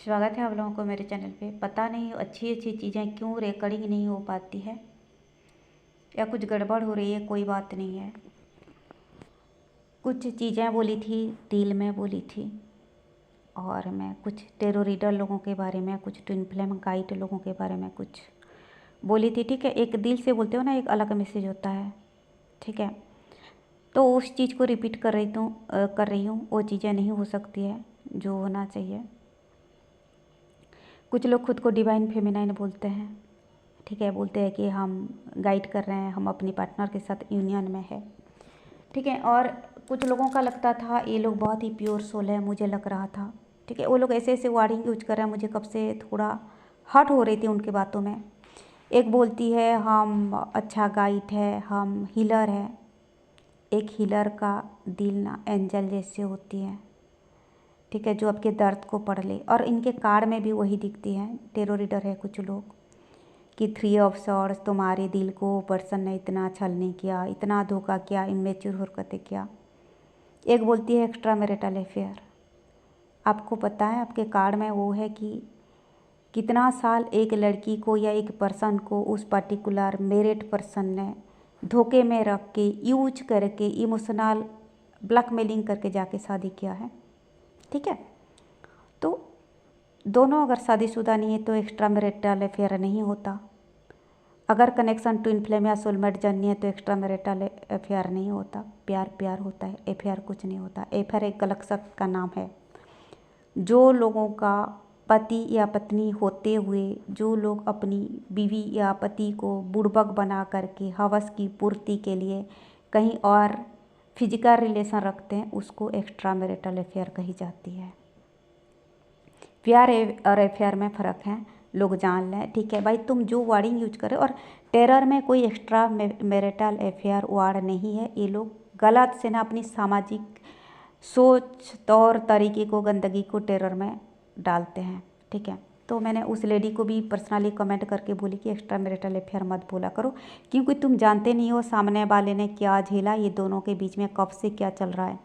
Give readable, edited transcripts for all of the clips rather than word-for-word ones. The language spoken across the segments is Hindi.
स्वागत है आप लोगों को मेरे चैनल पे। पता नहीं अच्छी अच्छी चीज़ें क्यों रिकॉर्डिंग नहीं हो पाती है या कुछ गड़बड़ हो रही है। कोई बात नहीं है। कुछ चीज़ें बोली थी, दिल में बोली थी, और मैं कुछ टेरो रीडर लोगों के बारे में, कुछ ट्विन फ्लेम गाइड लोगों के बारे में कुछ बोली थी। ठीक है, एक दिल से बोलते हो ना, एक अलग मैसेज होता है। ठीक है, तो उस चीज़ को रिपीट कर रही हूँ। वो चीज़ें नहीं हो सकती है जो होना चाहिए। कुछ लोग खुद को डिवाइन फेमिनाइन बोलते हैं। ठीक है, बोलते हैं कि हम गाइड कर रहे हैं, हम अपनी पार्टनर के साथ यूनियन में है। ठीक है, और कुछ लोगों का लगता था ये लोग बहुत ही प्योर सोल है, मुझे लग रहा था। ठीक है, वो लोग ऐसे ऐसे वर्डिंग यूज कर रहे हैं, मुझे कब से थोड़ा हर्ट हो रही थी उनकी बातों में। एक बोलती है हम अच्छा गाइड है, हम हीलर है। एक हीलर का दिल ना एंजल जैसे होती है। ठीक है, जो आपके दर्द को पढ़ ले, और इनके कार्ड में भी वही दिखती है। टेरो रीडर है कुछ लोग कि 3 ऑफ सॉर्ड्स, तुम्हारे दिल को पर्सन ने इतना छलने किया, इतना धोखा किया, इमेच्योर हरकतें किया। एक बोलती है एक्स्ट्रा मैरिटल अफेयर। आपको पता है आपके कार्ड में वो है कि कितना साल एक लड़की को या एक पर्सन को उस पर्टिकुलर मैरिड पर्सन ने धोखे में रख के, यूज करके, इमोशनल ब्लैकमेलिंग करके जाके शादी किया है। ठीक है, तो दोनों अगर शादीशुदा नहीं है तो एक्स्ट्रा मैरिटल अफेयर नहीं होता। अगर कनेक्शन ट्विन फ्लेम या सोलमेट जर्नी है तो एक्स्ट्रा मैरिटल अफेयर नहीं होता। प्यार प्यार होता है, अफेयर कुछ नहीं होता। अफेयर एक गलत शब्द का नाम है। जो लोगों का पति या पत्नी होते हुए जो लोग अपनी बीवी या पति को बुड़बक बना करके हवस की पूर्ति के लिए कहीं और फिजिकल रिलेशन रखते हैं, उसको एक्स्ट्रा मैरिटल अफेयर कही जाती है। प्यार और अफेयर में फ़र्क है, लोग जान लें। ठीक है भाई, तुम जो वर्डिंग यूज करो, और टेरर में कोई एक्स्ट्रा मैरिटल अफेयर वर्ड नहीं है। ये लोग गलत से ना अपनी सामाजिक सोच तौर तरीके को, गंदगी को टेरर में डालते हैं। ठीक है, तो मैंने उस लेडी को भी पर्सनली कमेंट करके बोली कि एक्स्ट्रा मैरिटल अफेयर मत बोला करो, क्योंकि तुम जानते नहीं हो सामने वाले ने क्या झेला, ये दोनों के बीच में कब से क्या चल रहा है।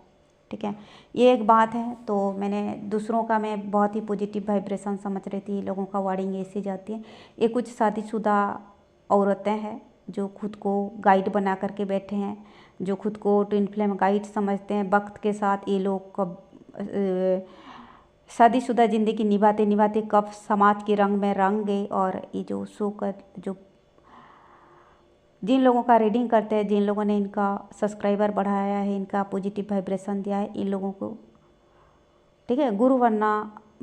ठीक है, ये एक बात है। तो मैंने दूसरों का मैं बहुत ही पॉजिटिव वाइब्रेशन समझ रही थी, लोगों का वर्डिंग ऐसे जाती है। ये कुछ शादीशुदा औरतें हैं जो खुद को गाइड बना करके बैठे हैं, जो खुद को ट्विन फ्लेम गाइड समझते हैं। वक्त के साथ ये लोग कब शादीशुदा ज़िंदगी निभाते निभाते कब समाज के रंग में रंग गए। और ये जो शो कर, जो जिन लोगों का रीडिंग करते हैं, जिन लोगों ने इनका सब्सक्राइबर बढ़ाया है, इनका पॉजिटिव वाइब्रेशन दिया है, इन लोगों को ठीक है गुरु बनना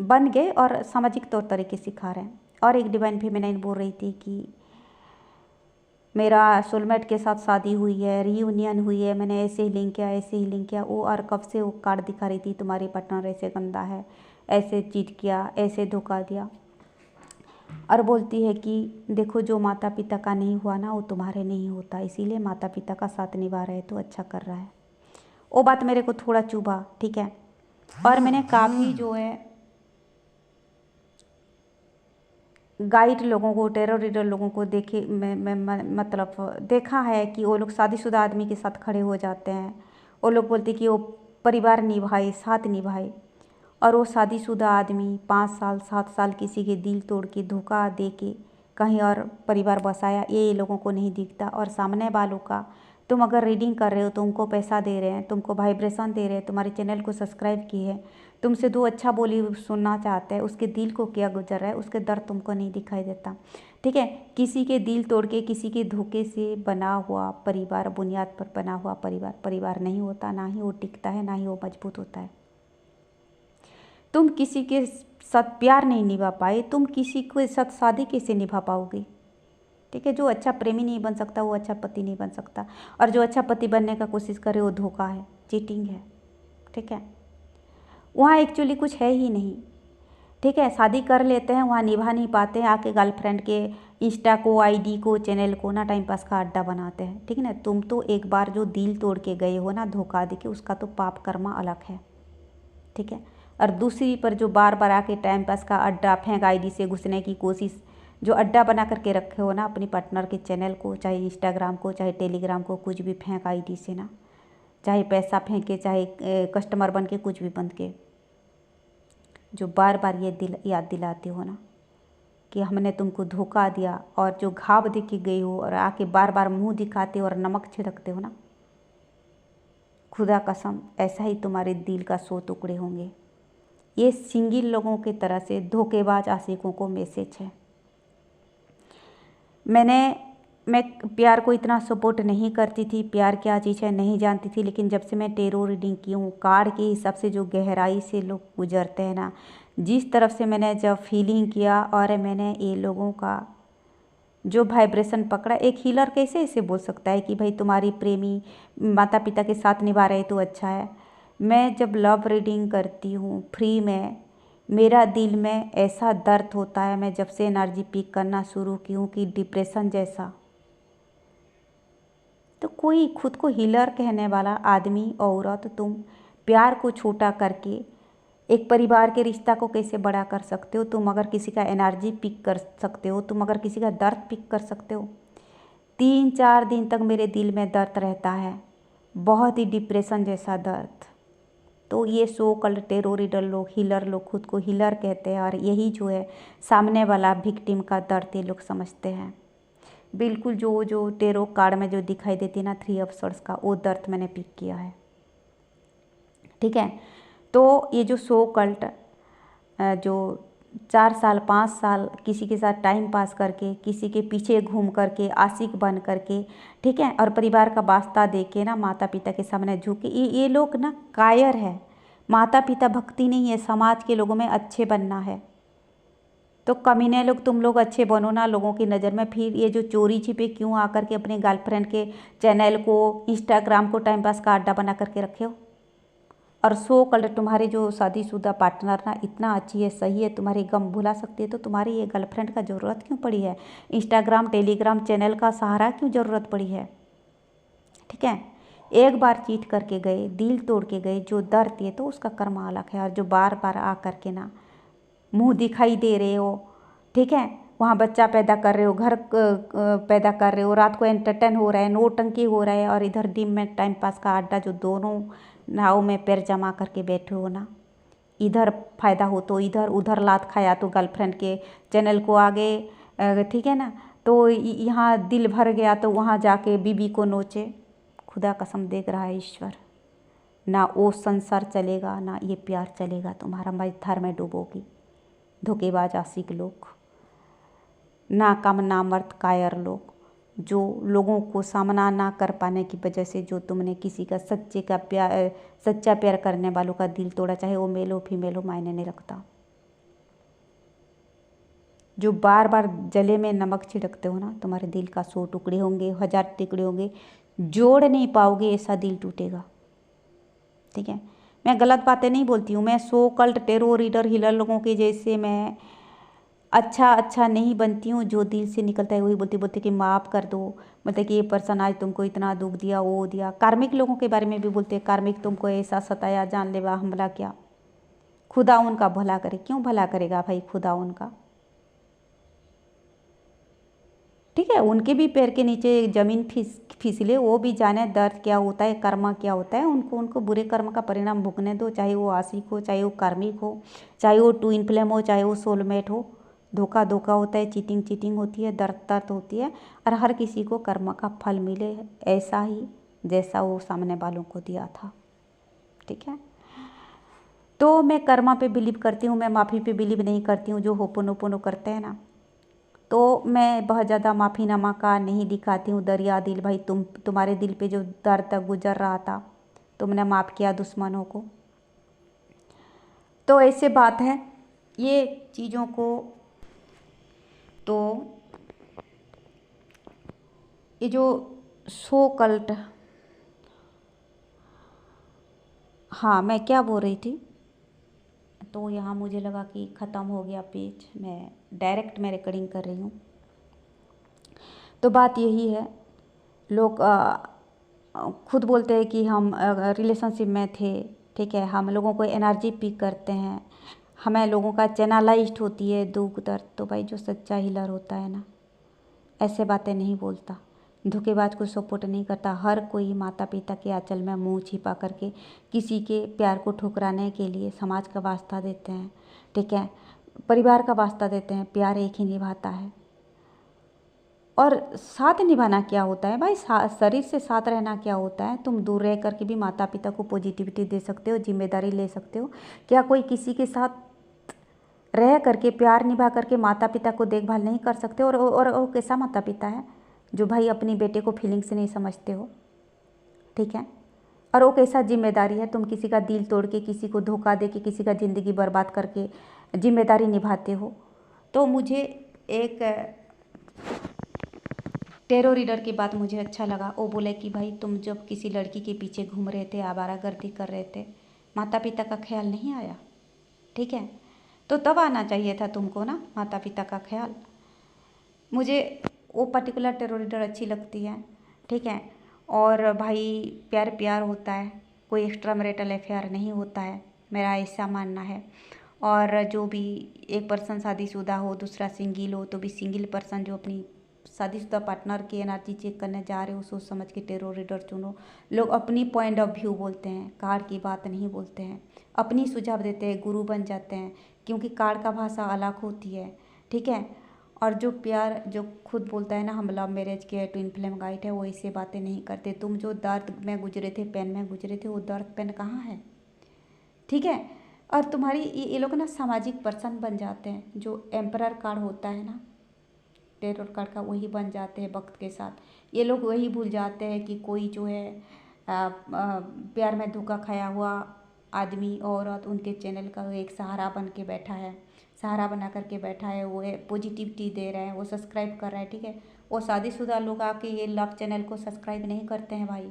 बन गए और सामाजिक तौर तरीके सिखा रहे हैं। और एक डिवाइन फेमिनाइन बोल रही थी कि मेरा सोलमेट के साथ शादी हुई है, रीयूनियन हुई है, मैंने ऐसे ही लिंक किया, ऐसे ही लिंक किया। वो और कब से वो कार्ड दिखा रही थी, तुम्हारी पार्टनर ऐसे गंदा है, ऐसे चीट किया, ऐसे धोखा दिया। और बोलती है कि देखो जो माता पिता का नहीं हुआ ना, वो तुम्हारे नहीं होता, इसीलिए माता पिता का साथ निभा रहे तो अच्छा कर रहा है। वो बात मेरे को थोड़ा चुभा। ठीक है, और मैंने काफ़ी जो है गाइड लोगों को, टेरो रीडर लोगों को देखे, मतलब देखा है कि वो लोग शादीशुदा आदमी के साथ खड़े हो जाते हैं। वो लोग बोलते कि वो परिवार निभाए, साथ निभाए, और वो शादीशुदा आदमी 5 साल 7 साल किसी के दिल तोड़ के, धोखा दे के कहीं और परिवार बसाया, ये लोगों को नहीं दिखता। और सामने वालों का, तुम अगर रीडिंग कर रहे हो तो उनको पैसा दे रहे हैं, तुमको वाइब्रेशन दे रहे हैं, तुम्हारे चैनल को सब्सक्राइब किए हैं, तुमसे 2 अच्छा बोली सुनना चाहते हैं, उसके दिल को क्या गुजर रहा है, उसके दर्द तुमको नहीं दिखाई देता। ठीक है, किसी के दिल तोड़ के, किसी के धोखे से बना हुआ परिवार, बुनियाद पर बना हुआ परिवार परिवार नहीं होता, ना ही वो टिकता है, ना ही वो मजबूत होता है। तुम किसी के साथ प्यार नहीं निभा पाए, तुम किसी के साथ शादी कैसे निभा पाओगे। ठीक है, जो अच्छा प्रेमी नहीं बन सकता वो अच्छा पति नहीं बन सकता, और जो अच्छा पति बनने का कोशिश करे वो धोखा है, चीटिंग है। ठीक है, वहाँ एक्चुअली कुछ है ही नहीं। ठीक है, शादी कर लेते हैं, वहाँ निभा नहीं पाते हैं, आके गर्लफ्रेंड के इंस्टा को, आईडी को, चैनल को ना टाइम पास का अड्डा बनाते हैं। ठीक है ना, तुम तो एक बार जो दिल तोड़ के गए हो ना धोखा दे के, उसका तो पाप कर्मा अलग है। ठीक है, और दूसरी पर जो बार बार आके टाइम पास का अड्डा, फेंक आईडी से घुसने की कोशिश, जो अड्डा बना करके रखे हो ना अपनी पार्टनर के चैनल को, चाहे इंस्टाग्राम को, चाहे टेलीग्राम को, कुछ भी फेंक आईडी से ना, चाहे पैसा फेंके, चाहे कस्टमर बन के, कुछ भी बन के, जो बार बार ये याद दिलाते हो ना कि हमने तुमको धोखा दिया, और जो घाव दे के गई हो और आके बार बार मुंह दिखाते हो और नमक छिड़कते हो ना, खुदा कसम ऐसा ही तुम्हारे दिल का 100 टुकड़े होंगे। ये सिंगल लोगों की तरह से धोखेबाज आशिकों को मैसेज है। मैं प्यार को इतना सपोर्ट नहीं करती थी, प्यार क्या चीज़ है नहीं जानती थी, लेकिन जब से मैं टेरो रीडिंग की हूँ, कार्ड के हिसाब से जो गहराई से लोग गुजरते हैं ना, जिस तरफ से मैंने जब फीलिंग किया और मैंने ये लोगों का जो वाइब्रेशन पकड़ा, एक हीलर कैसे ऐसे बोल सकता है कि भाई तुम्हारी प्रेमी माता पिता के साथ निभा रहे तो अच्छा है। मैं जब लव रीडिंग करती हूँ फ्री में, मेरा दिल में ऐसा दर्द होता है, मैं जब से एनर्जी पिक करना शुरू की हूँ कि डिप्रेशन जैसा। तो कोई खुद को हीलर कहने वाला आदमी औरत तुम प्यार को छोटा करके एक परिवार के रिश्ता को कैसे बड़ा कर सकते हो? तुम अगर किसी का एनर्जी पिक कर सकते हो, तुम अगर किसी का दर्द पिक कर सकते हो। 3-4 दिन तक मेरे दिल में दर्द रहता है, बहुत ही डिप्रेशन जैसा दर्द। तो ये सो कल्ड टेरो रीडर लोग, हीलर लोग खुद को हीलर कहते हैं, और यही जो है सामने वाला विक्टिम का दर्द ये लोग समझते हैं। बिल्कुल जो टेरो कार्ड में जो दिखाई देती है ना 3 ऑफ सॉर्ड्स का, वो दर्द मैंने पिक किया है। ठीक है, तो ये जो सो कल्ट जो 4 साल 5 साल किसी के साथ टाइम पास करके, किसी के पीछे घूम करके, आशिक बन करके, ठीक है, और परिवार का वास्ता दे के ना माता पिता के सामने झुके, ये लोग ना कायर है। माता पिता भक्ति नहीं है, समाज के लोगों में अच्छे बनना है। तो कमीने लोग तुम लोग अच्छे बनो ना लोगों की नज़र में, फिर ये जो चोरी छिपे क्यों आकर के अपने गर्लफ्रेंड के चैनल को, इंस्टाग्राम को टाइम पास का अड्डा बना करके रखे हो। और सो कल्ड तुम्हारे जो शादीशुदा पार्टनर ना इतना अच्छी है, सही है, तुम्हारी गम भुला सकती है, तो तुम्हारी ये गर्लफ्रेंड का ज़रूरत क्यों पड़ी है? इंस्टाग्राम टेलीग्राम चैनल का सहारा क्यों ज़रूरत पड़ी है? ठीक है, एक बार चीट करके गए, दिल तोड़ के गए, जो दर्द दिए तो उसका कर्म अलग है। और जो बार बार आ करके ना मुंह दिखाई दे रहे हो, ठीक है, वहाँ बच्चा पैदा कर रहे हो, घर पैदा कर रहे हो, रात को एंटरटेन हो रहा है, नौटंकी हो रहा है, और इधर दिन में टाइम पास का अड्डा, जो दोनों नाव में पैर जमा करके बैठे हो ना, इधर फ़ायदा हो तो इधर, उधर लात खाया तो गर्लफ्रेंड के चैनल को आगे, ठीक है ना, तो यहाँ दिल भर गया तो वहाँ जाके बीबी को नोचे। खुदा कसम देख रहा है ईश्वर, ना वो संसार चलेगा ना ये प्यार चलेगा, तुम्हारा मझधार में डूबोगी। धोखेबाज आशिक लोग, ना काम ना मर्द कायर लोग, जो लोगों को सामना ना कर पाने की वजह से जो तुमने किसी का सच्चा प्यार करने वालों का दिल तोड़ा, चाहे वो मेल हो फीमेल हो, मायने नहीं रखता। जो बार बार जले में नमक छिड़कते हो ना, तुम्हारे दिल का 100 टुकड़े होंगे, 1000 टुकड़े होंगे, जोड़ नहीं पाओगे, ऐसा दिल टूटेगा। ठीक है, मैं गलत बातें नहीं बोलती हूँ, मैं सो कल्ट टेरो रीडर हीलर लोगों के जैसे मैं अच्छा नहीं बनती हूँ। जो दिल से निकलता है वही बोलते कि माफ़ कर दो, मतलब कि ये पर्सन आज तुमको इतना दुख दिया, वो दिया। कार्मिक लोगों के बारे में भी बोलते हैं, कार्मिक तुमको ऐसा सताया, जानलेवा हमला किया, खुदा उनका भला करे। क्यों भला करेगा भाई खुदा उनका? ठीक है, उनके भी पैर के नीचे ज़मीन फिसले, वो भी जाने दर्द क्या होता है, कर्म क्या होता है। उनको बुरे कर्म का परिणाम भुगतने दो, चाहे वो आशिक हो, चाहे वो कार्मिक हो, चाहे वो ट्विन फ्लेम हो, चाहे वो सोलमेट हो। धोखा होता है, चीटिंग होती है, दर्द होती है, और हर किसी को कर्म का फल मिले ऐसा ही जैसा वो सामने वालों को दिया था। ठीक है, तो मैं कर्मा पे बिलीव करती हूँ, मैं माफ़ी पे बिलीव नहीं करती हूँ। जो होपोनोपोनो करते हैं ना, तो मैं बहुत ज़्यादा माफ़ीनामा का नहीं दिखाती हूँ। दरिया दिल भाई, तुम्हारे दिल पे जो दर्द गुजर रहा था, तुमने माफ़ किया दुश्मनों को, तो ऐसे बात है ये चीज़ों को। तो ये जो सो कल्ट, हाँ मैं क्या बोल रही थी, तो यहाँ मुझे लगा कि ख़त्म हो गया पेज, मैं डायरेक्ट मैं रिकॉर्डिंग कर रही हूँ। तो बात यही है, लोग खुद बोलते हैं कि हम रिलेशनशिप में थे, ठीक है, हम लोगों को एनर्जी पिक करते हैं, हमें लोगों का चैनलाइज्ड होती है दुख दर्द। तो भाई जो सच्चा हीलर होता है ना, ऐसे बातें नहीं बोलता। धोखेबाज को सपोर्ट नहीं करता। हर कोई माता पिता के आंचल में मुंह छिपा करके किसी के प्यार को ठुकराने के लिए समाज का वास्ता देते हैं, ठीक है, परिवार का वास्ता देते हैं। प्यार एक ही निभाता है। और साथ निभाना क्या होता है भाई, शरीर से साथ रहना क्या होता है। तुम दूर रह करके भी माता पिता को पॉजिटिविटी दे सकते हो, जिम्मेदारी ले सकते हो। क्या कोई किसी के साथ रह करके प्यार निभा करके माता पिता को देखभाल नहीं कर सकते? और वो कैसा माता पिता है जो भाई अपनी बेटे को फीलिंग से नहीं समझते हो, ठीक है। और वो कैसा जिम्मेदारी है, तुम किसी का दिल तोड़ के, किसी को धोखा दे के, किसी का ज़िंदगी बर्बाद करके जिम्मेदारी निभाते हो। तो मुझे एक टेरो रीडर की बात मुझे अच्छा लगा। वो बोले कि भाई तुम जब किसी लड़की के पीछे घूम रहे थे, आवारागर्दी कर रहे थे, माता पिता का ख्याल नहीं आया, ठीक है। तो तब आना चाहिए था तुमको ना माता पिता का ख्याल। मुझे वो पर्टिकुलर टेरो रीडर अच्छी लगती है, ठीक है। और भाई प्यार प्यार होता है, कोई एक्स्ट्रा मैरिटल अफेयर नहीं होता है, मेरा ऐसा मानना है। और जो भी एक पर्सन शादीशुदा हो, दूसरा सिंगल हो, तो भी सिंगल पर्सन जो अपनी शादीशुदा पार्टनर की एनर्जी चेक करने जा रहे हो, सोच समझ के टेरो रीडर चुनो। लोग अपनी पॉइंट ऑफ व्यू बोलते हैं, कार्ड की बात नहीं बोलते हैं, अपनी सुझाव देते हैं, गुरु बन जाते हैं, क्योंकि कार्ड का भाषा अलग होती है, ठीक है। और जो प्यार जो खुद बोलता है ना हम लव मैरिज के ट्विन फ्लेम गाइड है, वो ऐसे बातें नहीं करते। तुम जो दर्द में गुजरे थे, पेन में गुजरे थे, वो दर्द पेन कहाँ है, ठीक है। और तुम्हारी ये लोग ना सामाजिक पर्सन बन जाते हैं। जो एम्परर कार्ड होता है ना टेरो कार्ड का, वही बन जाते हैं वक्त के साथ। ये लोग वही भूल जाते हैं कि कोई जो है प्यार में धोखा खाया हुआ आदमी औरत उनके चैनल का एक सहारा बन के बैठा है, सहारा बना करके बैठा है, वो पॉजिटिविटी दे रहे हैं, वो सब्सक्राइब कर रहा है, ठीक है। वो शादीशुदा लोग आके ये लव चैनल को सब्सक्राइब नहीं करते हैं भाई,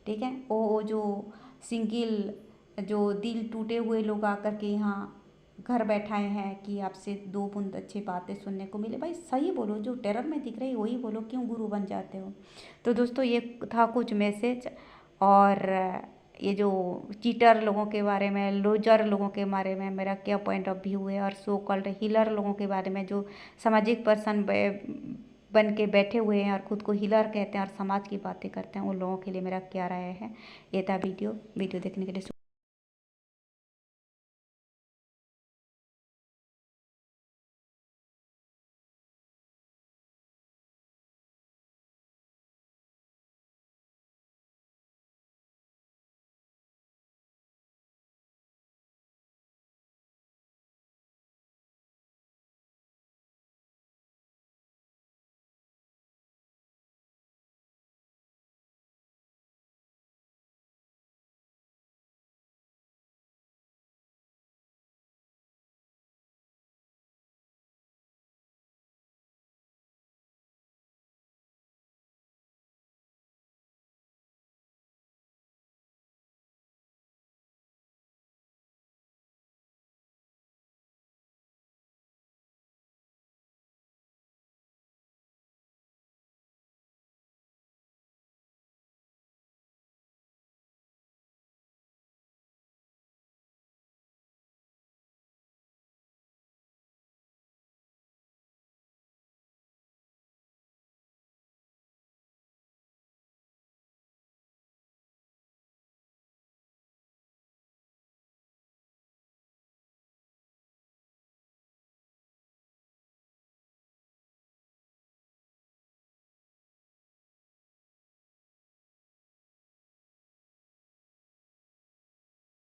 ठीक है। वो जो सिंगल जो दिल टूटे हुए लोग आकर के यहाँ घर बैठाए हैं कि आपसे दो बूंद अच्छी बातें सुनने को मिले। भाई सही बोलो, जो टेरर में दिख रही है वही बोलो, क्यों गुरु बन जाते हो। तो दोस्तों ये था कुछ मैसेज। और ये जो चीटर लोगों के बारे में, लूजर लोगों के बारे में मेरा क्या पॉइंट ऑफ व्यू है, और सो कॉल्ड हीलर लोगों के बारे में जो सामाजिक पर्सन बन के बैठे हुए हैं और ख़ुद को हीलर कहते हैं और समाज की बातें करते हैं, उन लोगों के लिए मेरा क्या राय है। ये था वीडियो देखने के लिए